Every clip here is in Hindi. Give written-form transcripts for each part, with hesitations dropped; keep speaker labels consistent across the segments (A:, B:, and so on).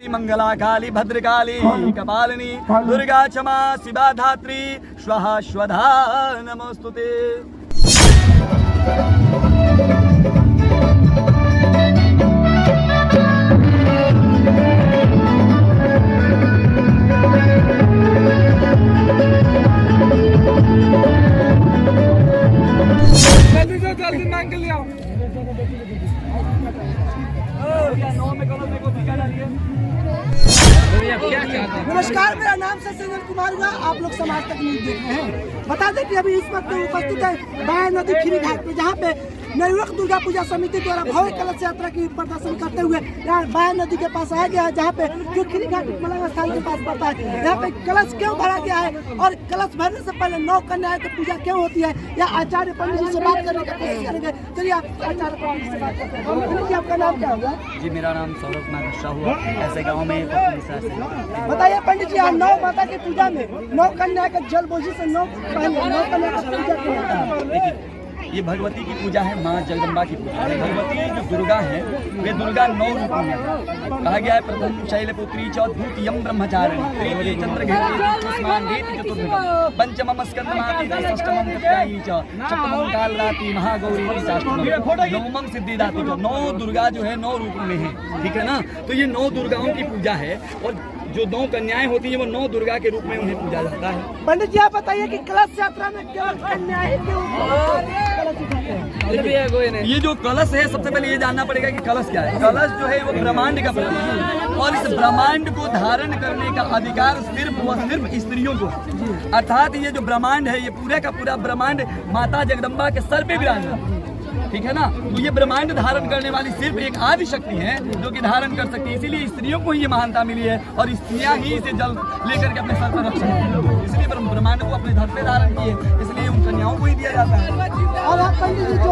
A: मंगला काली भद्रकाली कपालिनी दुर्गा क्षमा शिवा धात्री स्वाहा स्वधा नमोस्तुते।
B: जल्दी मांग के लिया।
C: नमस्कार, मेरा नाम से संजय कुमार हुआ। आप लोग समाज तक न्यूज देख रहे हैं। बता दें कि अभी इस वक्त उपस्थित है बाया नदी खीरी घाट पे, जहाँ पे नवयुवक दुर्गा पूजा समिति द्वारा भव्य कलश यात्रा की प्रदर्शन करते हुए यहाँ बाया नदी के पास आया गया है, जहाँ पे जो खीरी घाट मलंग स्थान के पास पड़ता है। यहाँ पे कलश क्यों भरा गया है और कलश भरने से पहले 9 कन्याओं की पूजा क्यों होती है, या आचार्य पंडित जी से बात करने की कोशिश करेंगे। चलिए आप आचार्य पंडित जी से बात करते हैं। पंडित जी, आपका नाम क्या होगा?
A: जी, मेरा नाम सौरभ कुमार मिश्रा हुआ। ऐसे गाँव में
C: बताइए पंडित जी, यहाँ 9 माता की पूजा में 9 कन्या का जल बोझी से 9 कन्या का पूजा क्यों होता है?
A: देखिए, ये भगवती की पूजा है, माँ जगदम्बा की पूजा है। भगवती जो दुर्गा है वे दुर्गा 9 रूपों में कहा गया है। प्रथम शैलपुत्री च द्वितीयं ब्रह्मचारिणी तृतीय चंद्रघेटी चतुर्भुजा पंचमम स्कंदमाती षष्ठमं कत्यायनी च सप्तमं कालरात्रि महागौरी अष्टमं नवमं सिद्धिदात्री। 9 दुर्गा जो है 9 रूपों में है, ठीक है ना। तो ये 9 दुर्गाओं की पूजा है और जो 9 कन्याएं होती हैं वो 9 दुर्गा के रूप में उन्हें पूजा जाता है।
C: पंडित जी, आप बताइए कि कलश यात्रा में केवल कन्याएं क्यों कलश उठाते हैं?
A: ये जो कलश है, सबसे पहले ये जानना पड़ेगा कि कलश क्या है। कलश जो है वो ब्रह्मांड का प्रतीक है और इस ब्रह्मांड को धारण करने का अधिकार सिर्फ व सिर्फ स्त्रियों को, अर्थात ये जो ब्रह्मांड है ये पूरे का पूरा ब्रह्मांड माता जगदम्बा के सर पे विराजमान, ठीक है ना। तो ये ब्रह्मांड धारण करने वाली सिर्फ एक आदि शक्ति है जो कि धारण कर सकती है, इसीलिए स्त्रियों को ही ये महानता मिली है और स्त्रियां ही इसे जल लेकर के अपने सर पर रख सकती है। इसलिए ब्रह्मांड को अपने धर पे धारण किए, इसलिए उन कन्याओं को ही दिया जाता है।
C: और आप पंडित जी जो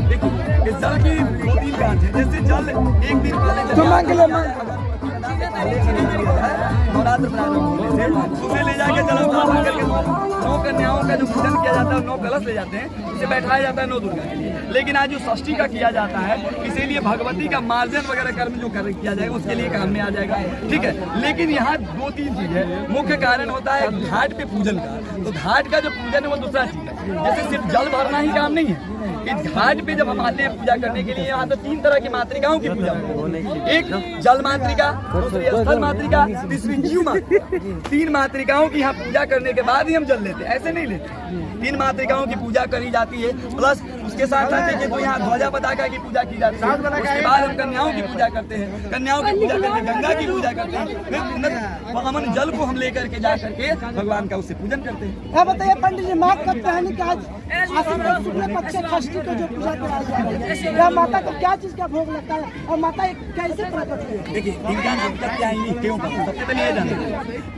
A: देखिए, इस जल की 2-3 बात है। जैसे जल एक दिन पहले उसे ले जाके जल स्थापन करके 9 कन्याओं का जो पूजन किया जाता है, 9 कलश ले जाते हैं, इसे बैठाया जाता है 9 दुर्गा के लिए। लेकिन आज जो षष्ठी का किया जाता है, इसीलिए भगवती का मार्जन वगैरह कर्म जो किया जाएगा उसके लिए काम में आ जाएगा, ठीक है। लेकिन यहाँ 2-3 चीज है। मुख्य कारण होता है घाट पे पूजन का। तो घाट का जो पूजन है वो दूसरा चीज है। जैसे सिर्फ जल भरना ही काम नहीं है। इस घाट पे जब हम आते हैं पूजा करने के लिए, यहाँ तो 3 तरह की मातृकाओं की पूजा होती है। एक जल मातृका, दूसरी स्थल मातृका, तीसरी जीव मातृका। 3 मातृकाओं की यहाँ पूजा करने के बाद ही हम जल लेते हैं, ऐसे नहीं लेते। 3 मातृकाओं की पूजा करी जाती है, प्लस उसके साथ साथ देखिए तो यहाँ ध्वजा पताका की पूजा की जाती है। उसके बाद हम कन्याओं की पूजा करते हैं, कन्याओं की पूजा करके गंगा की पूजा करते हैं, फिर उन्नत अमन जल को हम लेकर के जा करके भगवान का उससे पूजन करते हैं।
C: आप बताइए पंडित जी, माँ का कहने का आज शुक्ल पक्ष षष्ठी को जो पूजा कराई जा रही है, या माता को क्या चीज का भोग लगता है और माता कैसे प्रकट हुई?
A: देखिए, इनका नाम कात्यायनी क्यों पड़ा? सबसे पहले ये जानिए,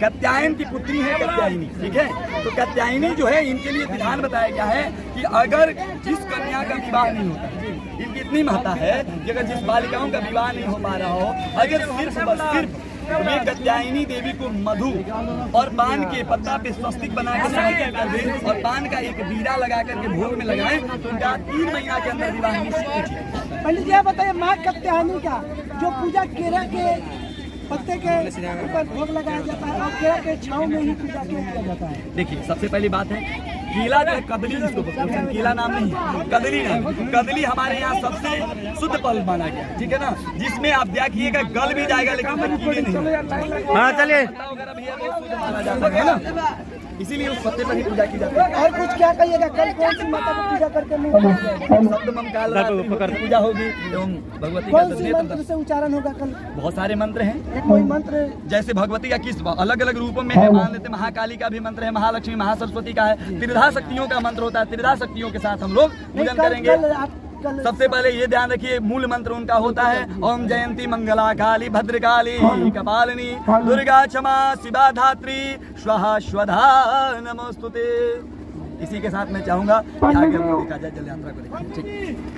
A: कात्यायन की पुत्री है कात्यायनी, ठीक है। तो कात्यायनी जो है इनके लिए विधान बताया गया है कि अगर जिस कन्या का विवाह नहीं होता, इनकी इतनी महत्ता है कि अगर जिस बालिकाओं का विवाह नहीं हो पा रहा हो, अगर सिर्फ ये कात्यायनी देवी को मधु और पान के पत्ता पे स्वस्तिक बना के समर्पित कर दे और पान का एक बीड़ा लगा करके भोग में लगाए तो उनका 3 महीना के अंदर विवाह निश्चित है।
C: पंडित जी, आप बताइए माँ कात्यायनी का जो पूजा केरा के पत्ते के ऊपर भोग लगाया जाता है और केरा के छांव में ही पूजा किया जाता है।
A: देखिए, सबसे पहली बात है केला जो है कदली, जिसको बोलते हैं, केला नाम नहीं है, कदली नाम। कदली हमारे यहाँ सबसे शुद्ध फल माना गया, ठीक है ना, जिसमें आप देखिएगा गल भी जाएगा लेकिन कीड़े नहीं। हाँ चलिए, इसीलिए उस पत्ते पर ही पूजा की जाती है।
C: और कुछ क्या कहिएगा, कल कौन सी माता को पूजा करके
A: पूजा होगी एवं भगवती
C: कौन सी मंत्र से उच्चारण होगा कल?
A: बहुत सारे मंत्र हैं।
C: कोई मंत्र
A: जैसे भगवती का किस अलग अलग रूपों में है, मान लेते महाकाली का भी मंत्र है, महालक्ष्मी महासरस्वती का है, त्रिधा शक्तियों का मंत्र होता है। त्रिधा शक्तियों के साथ हम लोग पूजन करेंगे। सबसे पहले ये ध्यान रखिए, मूल मंत्र उनका होता है ओम जयंती मंगला काली भद्रकाली कपालिनी दुर्गा क्षमा शिवा धात्री स्वाहा स्वधा नमोस्तुते। इसी के साथ मैं चाहूंगा कि आगे हम देखा जाए जल यात्रा को।